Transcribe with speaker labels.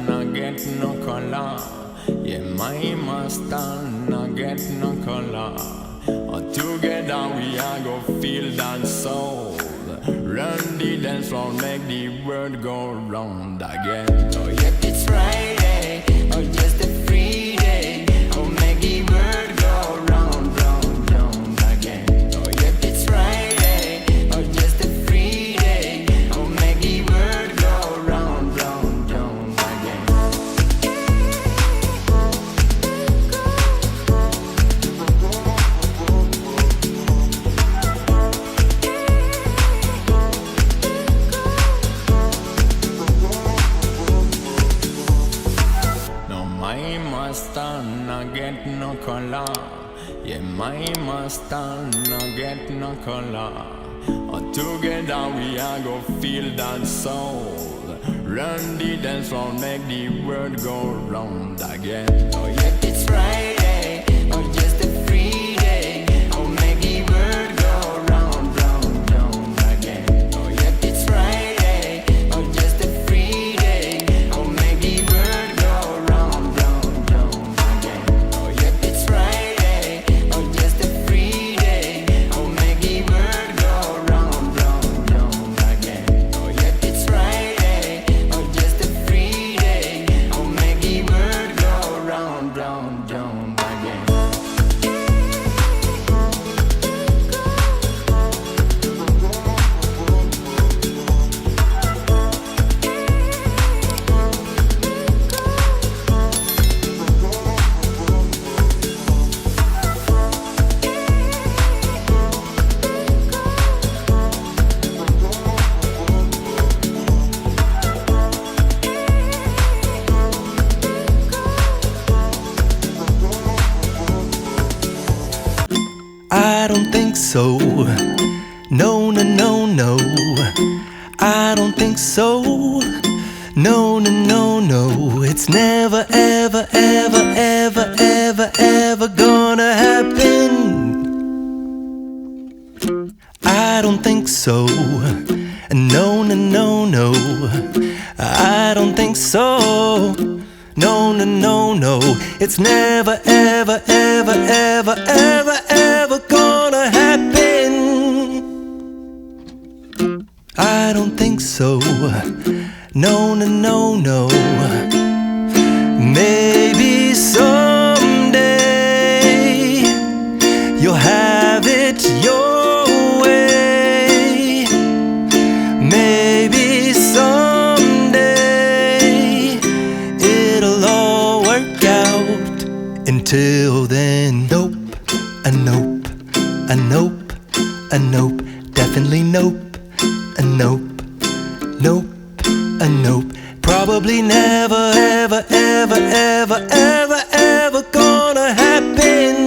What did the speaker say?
Speaker 1: not get no color. Yeah, my master not get no color. Together we are go feel that soul. Run the dance floor, make the world go round again. Oh yep, it's Friday. Oh just a free day. Oh make the world go round, round, round again. Oh yep, it's Friday. Oh just a free day. Oh make the world go round, round, round again. My master not get no color. Yeah, my master not get no color. Together we are go feel that soul. Run the dance floor, make the world go round again. Oh yeah, it's Friday. Oh just a free day. Oh make the world go round, round, round again. Oh yeah, it's Friday. Oh just a free day. Oh make the world go round, round, round again. Oh yeah, it's Friday. Oh just a free day. Oh make the world go round, round, round again. Oh yeah, it's Friday. Oh just a free day. Oh make the world go round, round, round again.
Speaker 2: I don't think so. No, no, no, no. I don't think so. No, no, no, no. It's never, ever, ever, ever, ever, ever gonna happen. I don't think so. No, no, no, no. I don't think so. No, no, no, no. It's never, ever, ever, ever, ever, ever gonna happen. I don't think so. No, no, no, no. Maybe someday you'll have it your way. Maybe someday it'll all work out. Until then, nope, a nope, a nope, a nope, definitely nope, a nope, nope, a nope. Probably never, ever, ever, ever, ever, ever gonna happen.